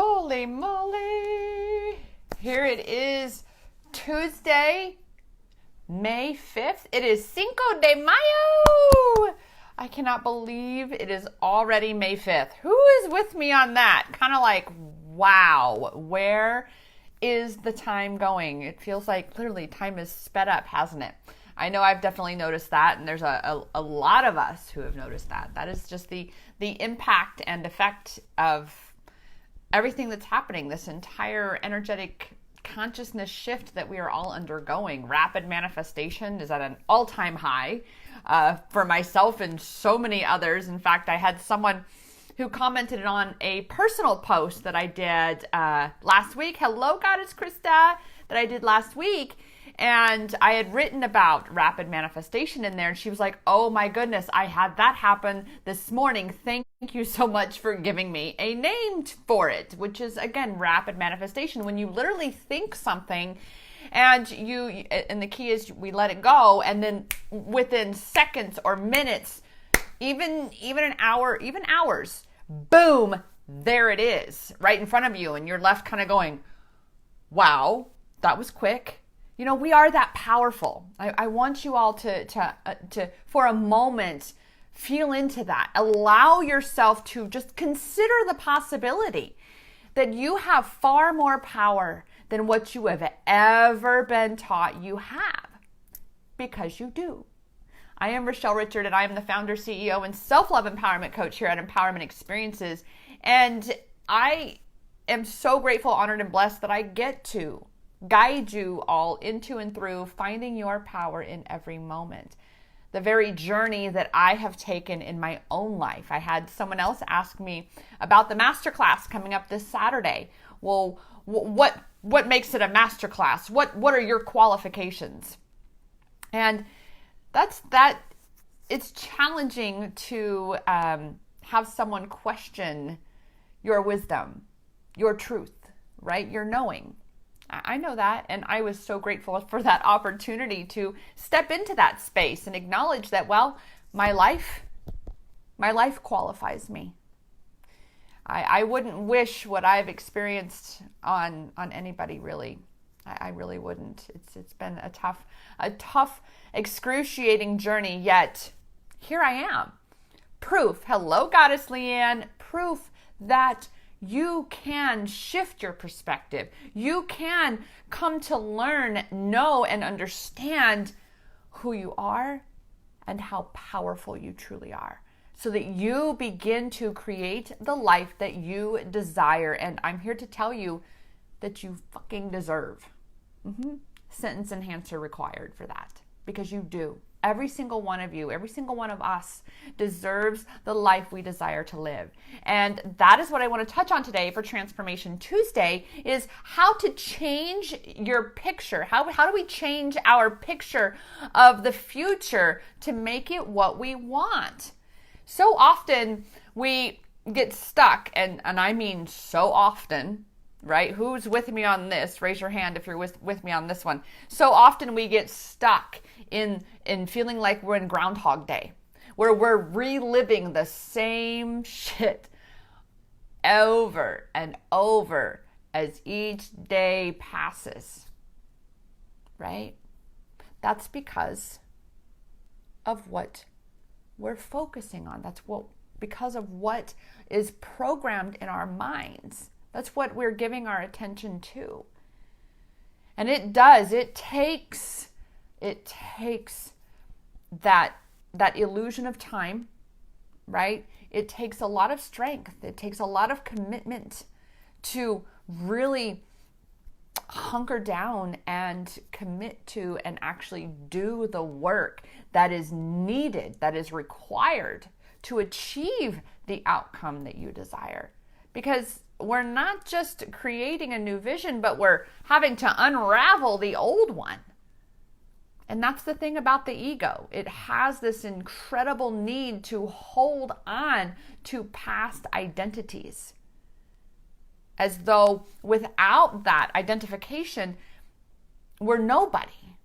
Holy moly! Here it is, Tuesday, May 5th. It is Cinco de Mayo! I cannot believe it is already May 5th. Who is with me on that? Kind of like, wow, where is the time going? It feels like literally time is sped up, hasn't it? I know I've definitely noticed that, and there's a lot of us who have noticed that. That is just the impact and effect of everything that's happening, this entire energetic consciousness shift that we are all undergoing. Rapid manifestation is at an all-time high for myself and so many others. In fact, I had someone who commented on a personal post that I did last week. Hello, Goddess Krista, that I did last week. And I had written about rapid manifestation in there. And she was like, oh my goodness, I had that happen this morning. Thank you so much for giving me a name for it, which is, again, rapid manifestation. When you literally think something and the key is we let it go. And then within seconds or minutes, even an hour, even hours, boom, there it is right in front of you. And you're left kind of going, wow, that was quick. You know, we are that powerful. I want you all to for a moment, feel into that. Allow yourself to just consider the possibility that you have far more power than what you have ever been taught you have, because you do. I am Rochelle Richard, and I am the founder, CEO, and self-love empowerment coach here at Empowerment Experiences. And I am so grateful, honored, and blessed that I get to guide you all into and through finding your power in every moment. The very journey that I have taken in my own life. I had someone else ask me about the masterclass coming up this Saturday. Well, what makes it a masterclass? What are your qualifications? And it's challenging to have someone question your wisdom, your truth, right? Your knowing. I know that, and I was so grateful for that opportunity to step into that space and acknowledge that, well, my life qualifies me. I wouldn't wish what I've experienced on anybody, really. I really wouldn't. It's been a tough, excruciating journey, yet here I am. Proof, hello, Goddess Leanne, proof that you can shift your perspective. You can come to learn, know, and understand who you are and how powerful you truly are, so that you begin to create the life that you desire. And I'm here to tell you that you fucking deserve. Sentence enhancer required for that, because you do. Every single one of you, every single one of us deserves the life we desire to live. And that is what I want to touch on today for Transformation Tuesday, is how to change your picture. How do we change our picture of the future to make it what we want? So often we get stuck, and I mean so often, right? Who's with me on this? Raise your hand if you're with me on this one. So often we get stuck in feeling like we're in Groundhog Day, where we're reliving the same shit over and over as each day passes, right? That's because of what we're focusing on. Because of what is programmed in our minds. That's what we're giving our attention to. And it takes that illusion of time, right? It takes a lot of strength. It takes a lot of commitment to really hunker down and commit to and actually do the work that is needed, that is required to achieve the outcome that you desire. Because we're not just creating a new vision, but we're having to unravel the old one. And that's the thing about the ego. It has this incredible need to hold on to past identities, as though without that identification, we're nobody,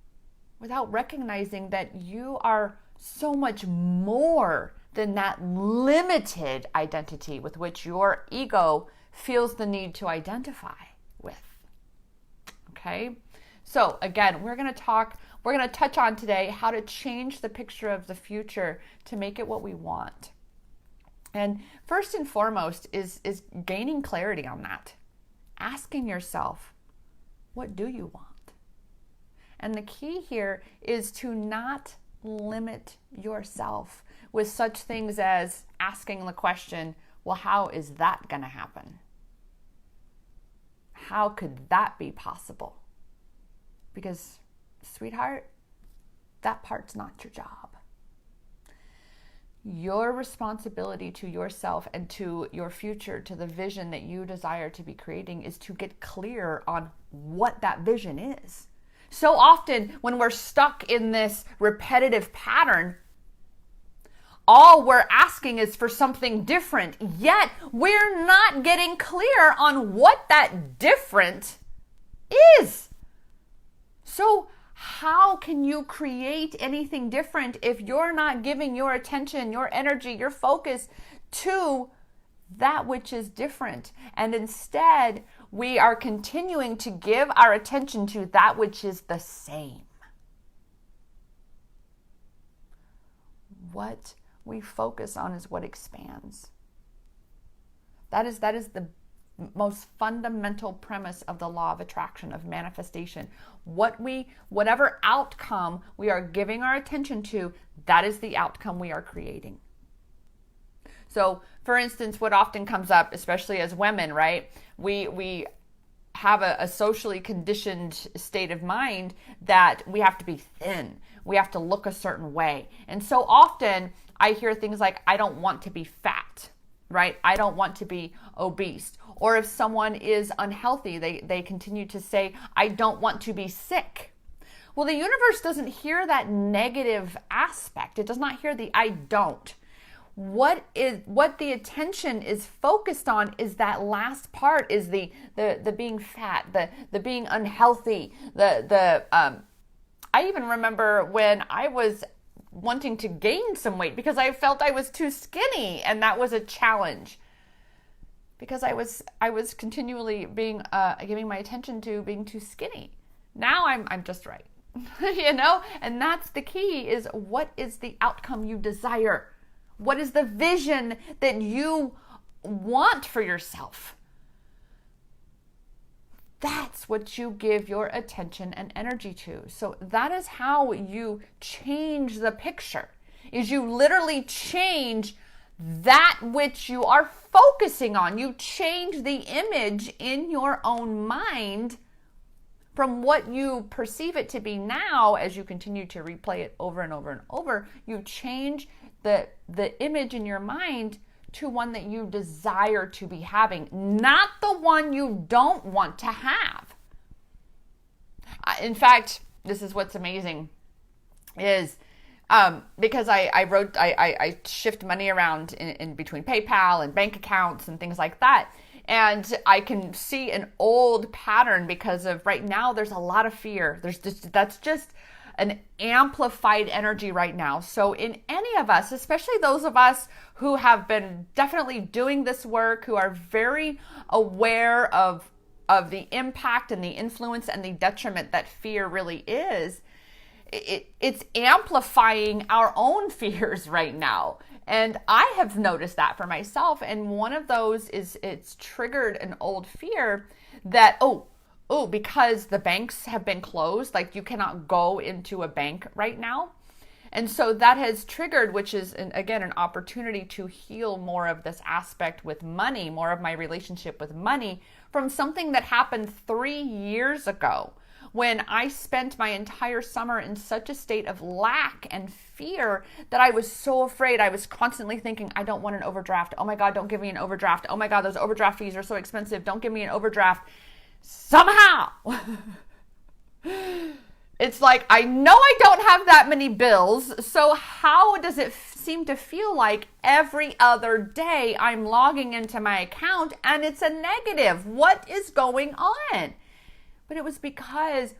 without recognizing that you are so much more than that limited identity with which your ego feels the need to identify with. Okay? So again, we're going to touch on today how to change the picture of the future to make it what we want. And first and foremost is gaining clarity on that. Asking yourself, what do you want? And the key here is to not limit yourself with such things as asking the question, well, how is that going to happen? How could that be possible? Because, sweetheart, that part's not your job. Your responsibility to yourself and to your future, to the vision that you desire to be creating, is to get clear on what that vision is. So often when we're stuck in this repetitive pattern, all we're asking is for something different, yet we're not getting clear on what that different is. So how can you create anything different if you're not giving your attention, your energy, your focus to that which is different? And instead, we are continuing to give our attention to that which is the same. What we focus on is what expands. That is the most fundamental premise of the law of attraction, of manifestation. Whatever outcome we are giving our attention to, that is the outcome we are creating. So, for instance, what often comes up, especially as women, right? We have a socially conditioned state of mind that we have to be thin. We have to look a certain way. And so often I hear things like, I don't want to be fat, right? I don't want to be obese. Or if someone is unhealthy, they continue to say, I don't want to be sick. Well, the universe doesn't hear that negative aspect. It does not hear the I don't. What the attention is focused on is that last part, is the being fat, the being unhealthy, I even remember when I was wanting to gain some weight because I felt I was too skinny, and that was a challenge because I was continually giving my attention to being too skinny. Now I'm just right. And that's the key, is what is the outcome you desire? What is the vision that you want for yourself? That's what you give your attention and energy to. So that is how you change the picture, is you literally change that which you are focusing on. You change the image in your own mind from what you perceive it to be now. As you continue to replay it over and over and over, you change the image in your mind to one that you desire to be having, not the one you don't want to have. In fact, this is what's amazing, is because I shift money around in between PayPal and bank accounts and things like that. And I can see an old pattern because of right now there's a lot of fear. That's just an amplified energy right now. So in any of us, especially those of us who have been definitely doing this work, who are very aware of the impact and the influence and the detriment that fear really is, it's amplifying our own fears right now. And I have noticed that for myself. And one of those is it's triggered an old fear that, because the banks have been closed, like you cannot go into a bank right now. And so that has triggered, which is, again, an opportunity to heal more of this aspect with money, more of my relationship with money from something that happened 3 years ago, when I spent my entire summer in such a state of lack and fear that I was so afraid. I was constantly thinking, I don't want an overdraft. Oh my God, don't give me an overdraft. Oh my God, those overdraft fees are so expensive. Don't give me an overdraft. Somehow, it's like, I know I don't have that many bills, so how does it seem to feel like every other day I'm logging into my account and it's a negative? What is going on? But it was because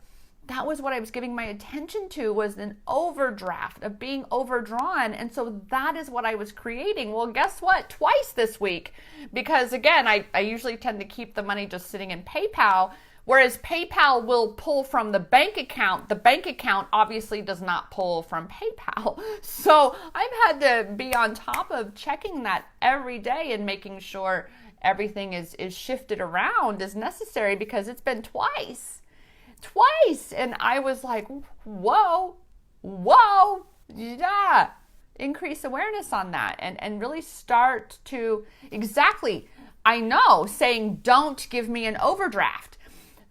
that was what I was giving my attention to, was an overdraft of being overdrawn. And so that is what I was creating. Well, guess what? Twice this week, because again, I usually tend to keep the money just sitting in PayPal, whereas PayPal will pull from the bank account. The bank account obviously does not pull from PayPal. So I've had to be on top of checking that every day and making sure everything is shifted around as necessary, because it's been twice. And I was like, whoa, yeah. Increase awareness on that and really start to, exactly, I know, saying, don't give me an overdraft.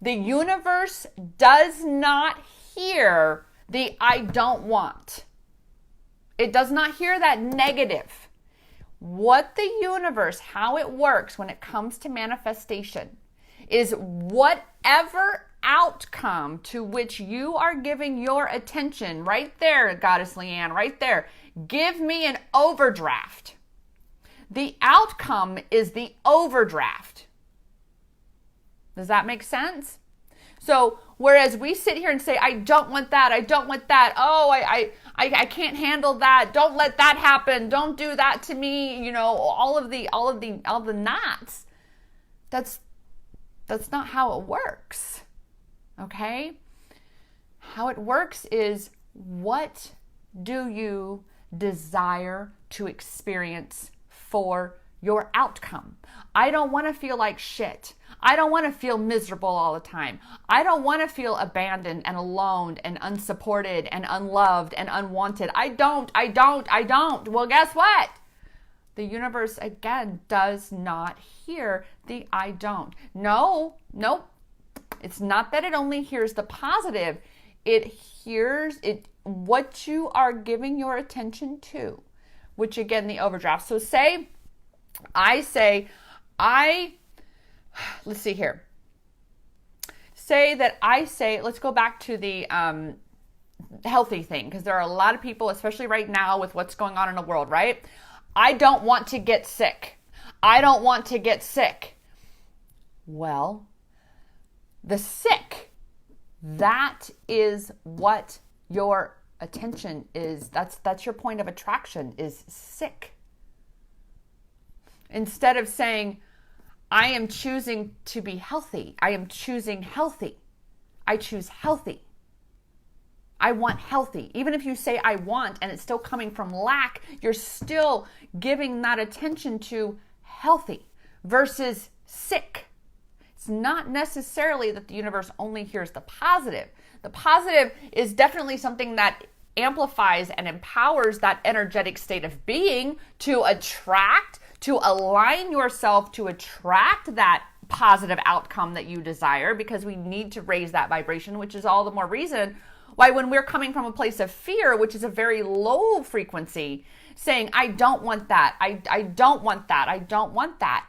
The universe does not hear the I don't want. It does not hear that negative. What the universe, how it works when it comes to manifestation, is whatever outcome to which you are giving your attention, right there, Goddess Leanne, right there, give me an overdraft. The outcome is the overdraft. Does that make sense? So whereas we sit here and say, I don't want that, oh, I can't handle that, don't let that happen, don't do that to me, all of the knots. That's not how it works. Okay? How it works is, what do you desire to experience for your outcome? I don't want to feel like shit. I don't want to feel miserable all the time. I don't want to feel abandoned and alone and unsupported and unloved and unwanted. I don't. Well, guess what? The universe, again, does not hear the I don't. Nope. It's not that it only hears the positive. It hears what you are giving your attention to, which again, the overdraft. So let's see here. Let's go back to the healthy thing, because there are a lot of people, especially right now with what's going on in the world, right? I don't want to get sick. Well, the sick, that is what your attention is. That's your point of attraction, is sick. Instead of saying, I am choosing to be healthy, I am choosing healthy. I choose healthy. I want healthy. Even if you say I want and it's still coming from lack, you're still giving that attention to healthy versus sick. It's not necessarily that the universe only hears the positive. The positive is definitely something that amplifies and empowers that energetic state of being to align yourself to attract that positive outcome that you desire, because we need to raise that vibration, which is all the more reason why when we're coming from a place of fear, which is a very low frequency, saying, I don't want that, I don't want that.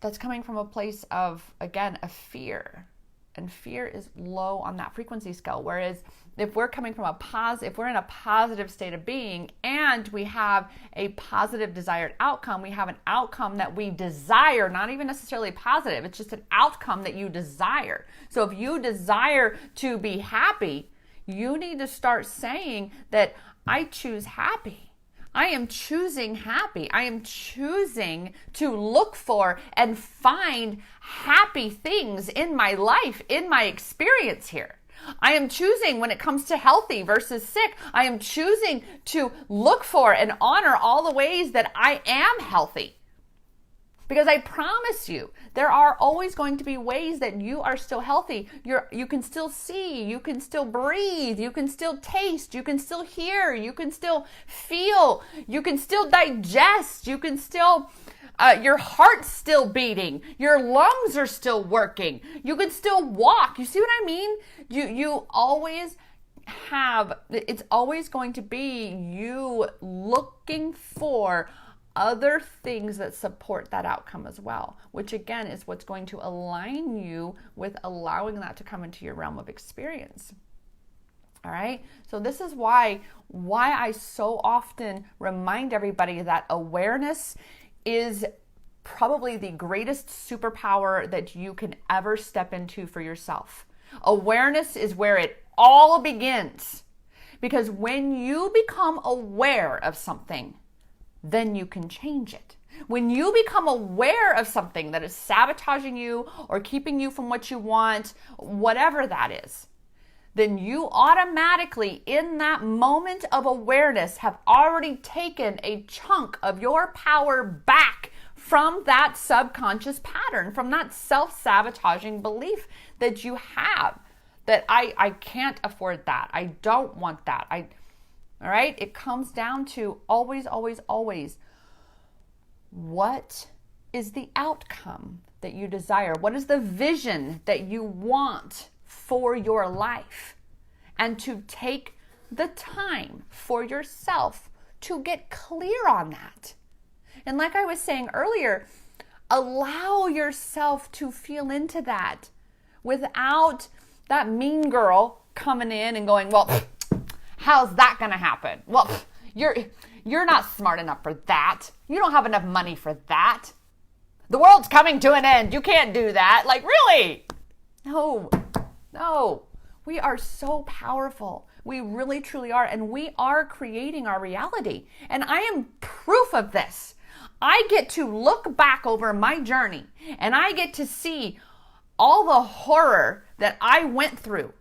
That's coming from a place of, again, a fear. And fear is low on that frequency scale. Whereas if we're coming from if we're in a positive state of being and we have a positive desired outcome, we have an outcome that we desire, not even necessarily positive, it's just an outcome that you desire. So if you desire to be happy, you need to start saying that I choose happy. I am choosing happy. I am choosing to look for and find happy things in my life, in my experience here. I am choosing, when it comes to healthy versus sick, I am choosing to look for and honor all the ways that I am healthy. Because I promise you, there are always going to be ways that you are still healthy. You can still see, you can still breathe, you can still taste, you can still hear, you can still feel, you can still digest, you can still, your heart's still beating, your lungs are still working, you can still walk. You see what I mean? You always have, it's always going to be you looking for other things that support that outcome as well, which again is what's going to align you with allowing that to come into your realm of experience. All right. So this is why I so often remind everybody that awareness is probably the greatest superpower that you can ever step into for yourself. Awareness is where it all begins. Because when you become aware of something, then you can change it. When you become aware of something that is sabotaging you or keeping you from what you want, whatever that is, then you automatically, in that moment of awareness, have already taken a chunk of your power back from that subconscious pattern, from that self-sabotaging belief that you have, that I can't afford that. I don't want that. All right? It comes down to always, always, always, what is the outcome that you desire? What is the vision that you want for your life? And to take the time for yourself to get clear on that. And like I was saying earlier, allow yourself to feel into that without that mean girl coming in and going, well, how's that going to happen? Well, you're not smart enough for that. You don't have enough money for that. The world's coming to an end. You can't do that. Like, really? No. We are so powerful. We really, truly are. And we are creating our reality. And I am proof of this. I get to look back over my journey and I get to see all the horror that I went through.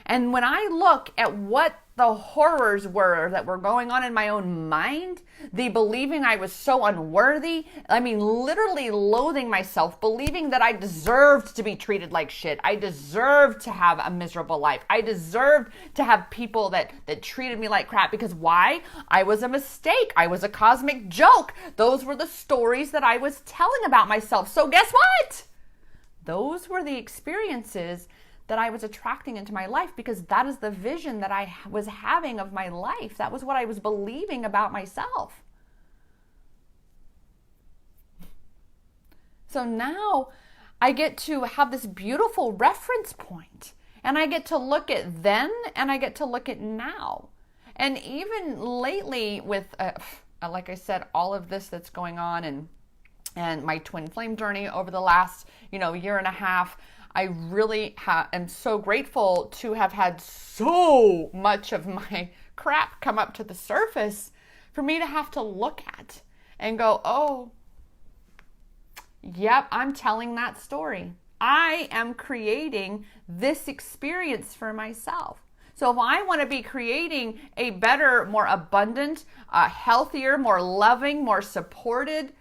And when I look at what the horrors were that were going on in my own mind, the believing I was so unworthy, literally loathing myself, believing that I deserved to be treated like shit. I deserved to have a miserable life. I deserved to have people that treated me like crap. Because why? I was a mistake. I was a cosmic joke. Those were the stories that I was telling about myself. So guess what? Those were the experiences that I was attracting into my life, because that is the vision that I was having of my life. That was what I was believing about myself. So now I get to have this beautiful reference point, and I get to look at then and I get to look at now. And even lately with, like I said, all of this that's going on and my twin flame journey over the last, year and a half, I really am so grateful to have had so much of my crap come up to the surface for me to have to look at and go, oh, yep, I'm telling that story. I am creating this experience for myself. So if I want to be creating a better, more abundant, healthier, more loving, more supported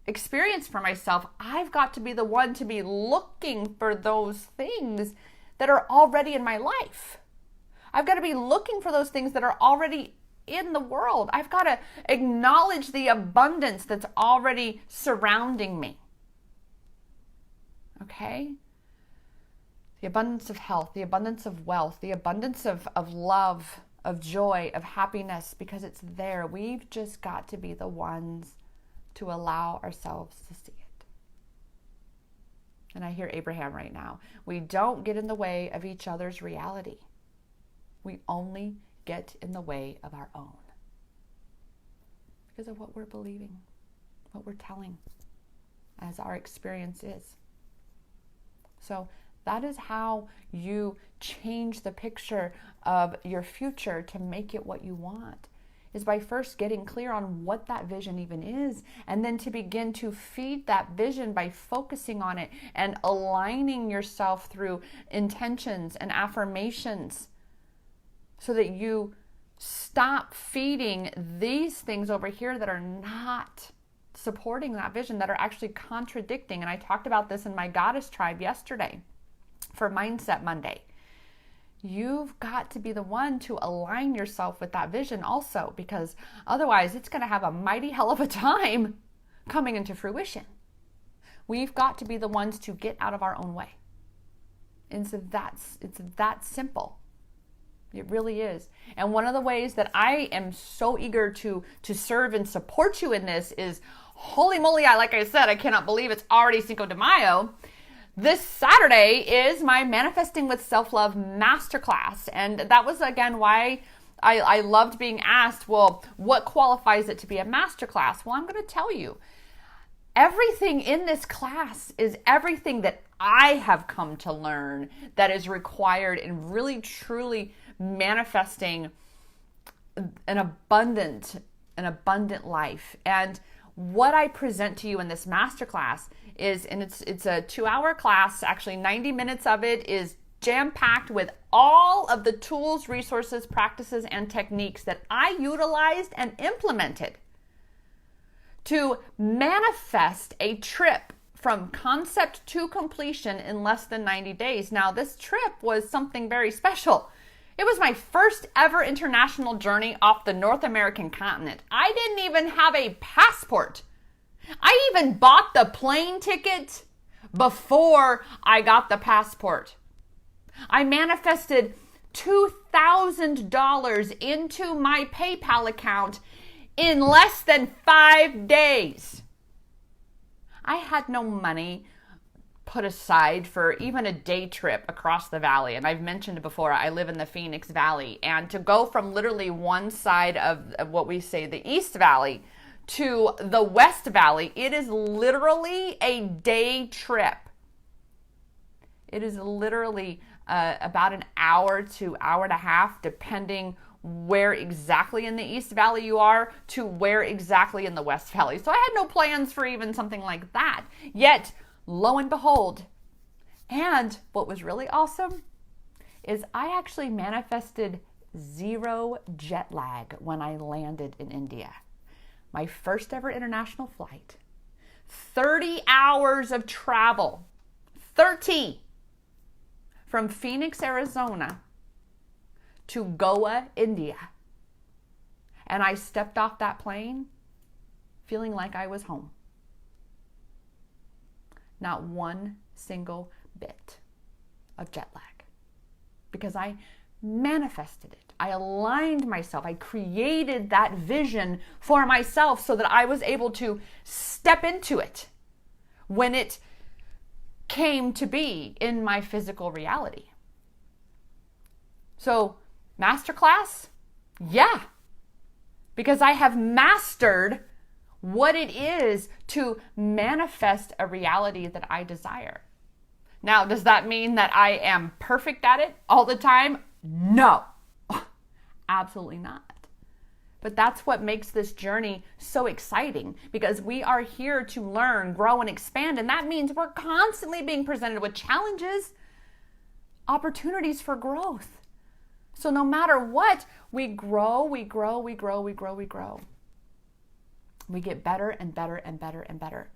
experience for myself, I've got to be the one to be looking for those things that are already in my life. I've got to be looking for those things that are already in the world. I've got to acknowledge the abundance that's already surrounding me. Okay? The abundance of health, the abundance of wealth, the abundance of love, of joy, of happiness, because it's there. We've just got to be the ones to allow ourselves to see it. And I hear Abraham right now. We don't get in the way of each other's reality. We only get in the way of our own. Because of what we're believing, what we're telling, as our experience is. So that is how you change the picture of your future to make it what you want. Is by first getting clear on what that vision even is, and then to begin to feed that vision by focusing on it and aligning yourself through intentions and affirmations so that you stop feeding these things over here that are not supporting that vision, that are actually contradicting. And I talked about this in my Goddess Tribe yesterday for Mindset Monday. You've got to be the one to align yourself with that vision also, because otherwise it's going to have a mighty hell of a time coming into fruition. We've got to be the ones to get out of our own way. And so it's that simple. It really is. And one of the ways that I am so eager to serve and support you in this is, holy moly, like I said, I cannot believe it's already Cinco de Mayo. This Saturday is my Manifesting with Self-Love Masterclass. And that was, again, why I loved being asked, well, what qualifies it to be a masterclass? Well, I'm going to tell you. everything in this class is everything that I have come to learn that is required in really truly manifesting an abundant life. And what I present to you in this masterclass is, and it's a 2-hour class, actually 90 minutes of it is jam-packed with all of the tools, resources, practices, and techniques that I utilized and implemented to manifest a trip from concept to completion in less than 90 days. Now, this trip was something very special. It was my first ever international journey off the North American continent. I didn't even have a passport. I even bought the plane ticket before I got the passport. I manifested $2,000 into my PayPal account in less than 5 days. I had no money put aside for even a day trip across the valley. And I've mentioned before, I live in the Phoenix Valley. And to go from literally one side of what we say the East Valley to the West Valley, it is literally a day trip. It is literally about an hour to hour and a half, depending where exactly in the East Valley you are to where exactly in the West Valley. So I had no plans for even something like that. Yet, lo and behold, and what was really awesome is I actually manifested 0 jet lag when I landed in India. My first ever international flight, 30 hours of travel, 30, from Phoenix, Arizona to Goa, India. And I stepped off that plane feeling like I was home. Not one single bit of jet lag, because I manifested it. I aligned myself. I created that vision for myself so that I was able to step into it when it came to be in my physical reality. So, masterclass? Yeah, because I have mastered what it is to manifest a reality that I desire. Now, does that mean that I am perfect at it all the time? No, absolutely not. But that's what makes this journey so exciting, because we are here to learn, grow, and expand. And that means we're constantly being presented with challenges, opportunities for growth. So no matter what, we grow, we grow, we grow, we grow, we grow. We get better and better and better and better.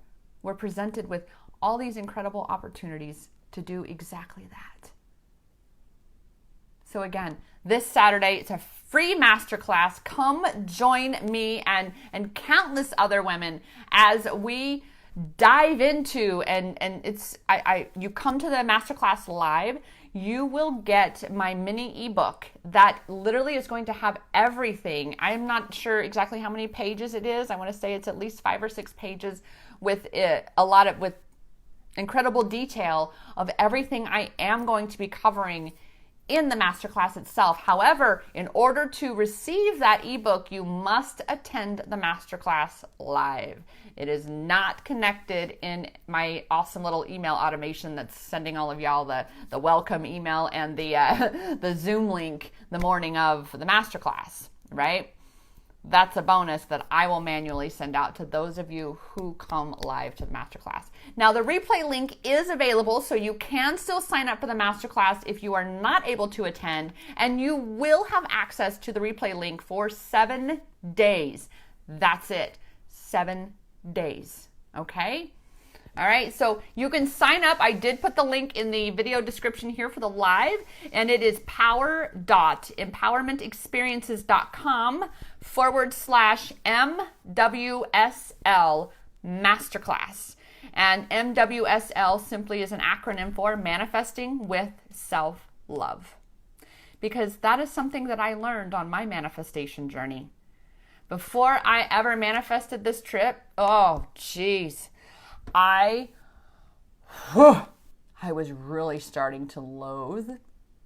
We're presented with all these incredible opportunities to do exactly that. So again, this Saturday, it's a free masterclass. Come join me and countless other women as we dive into, and it's you come to the masterclass live. You will get my mini ebook that literally is going to have everything. I'm not sure exactly how many pages it is. I want to say it's at least 5 or 6 pages with with incredible detail of everything I am going to be covering in the masterclass itself. However, in order to receive that ebook, you must attend the masterclass live. It is not connected in my awesome little email automation that's sending all of y'all the welcome email and the Zoom link the morning of the masterclass, right? That's a bonus that I will manually send out to those of you who come live to the masterclass. Now, the replay link is available, so you can still sign up for the masterclass if you are not able to attend, and you will have access to the replay link for 7 days. That's it, 7 days, okay? All right, so you can sign up. I did put the link in the video description here for the live, and it is power.empowermentexperiences.com/MWSL Masterclass. And MWSL simply is an acronym for Manifesting with Self-Love, because that is something that I learned on my manifestation journey. Before I ever manifested this trip, oh, geez. I was really starting to loathe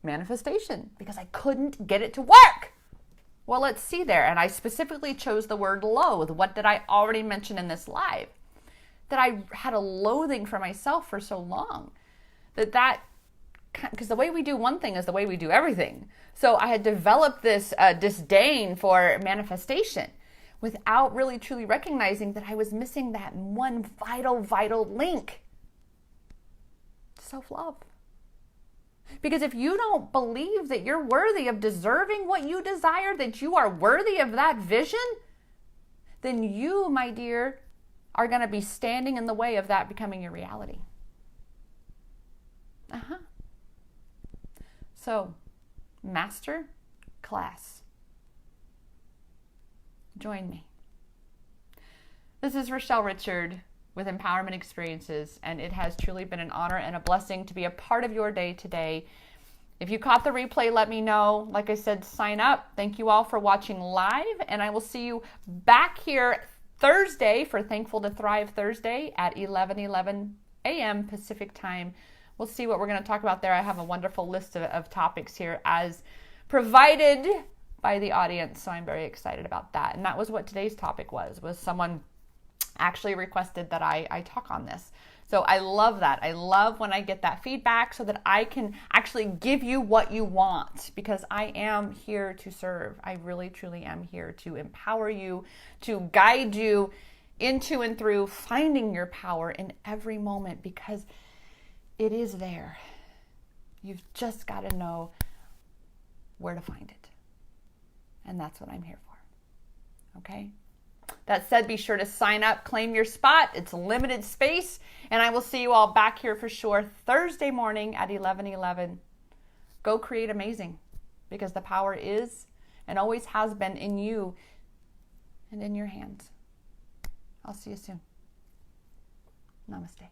manifestation because I couldn't get it to work. Well, let's see there. And I specifically chose the word loathe. What did I already mention in this live? that I had a loathing for myself for so long. Because the way we do one thing is the way we do everything. So I had developed this disdain for manifestation without really truly recognizing that I was missing that one vital link to self-love. Because if you don't believe that you're worthy of deserving what you desire, that you are worthy of that vision, then you, my dear, are going to be standing in the way of that becoming your reality. So, master class. Join me. This is Rochelle Richard with Empowerment Experiences, and it has truly been an honor and a blessing to be a part of your day today. If you caught the replay, let me know. Like I said, sign up. Thank you all for watching live, and I will see you back here Thursday for Thankful to Thrive Thursday at 11:11 a.m. Pacific time. We'll see what we're going to talk about there. I have a wonderful list of topics here as provided by the audience, so I'm very excited about that. And that was what today's topic was someone actually requested that I talk on this. So I love that. I love when I get that feedback so that I can actually give you what you want, because I am here to serve. I really, truly am here to empower you, to guide you into and through finding your power in every moment, because it is there. You've just got to know where to find it. And that's what I'm here for. Okay? That said, be sure to sign up, claim your spot. It's a limited space. And I will see you all back here for sure Thursday morning at 11:11. Go create amazing, because the power is and always has been in you and in your hands. I'll see you soon. Namaste.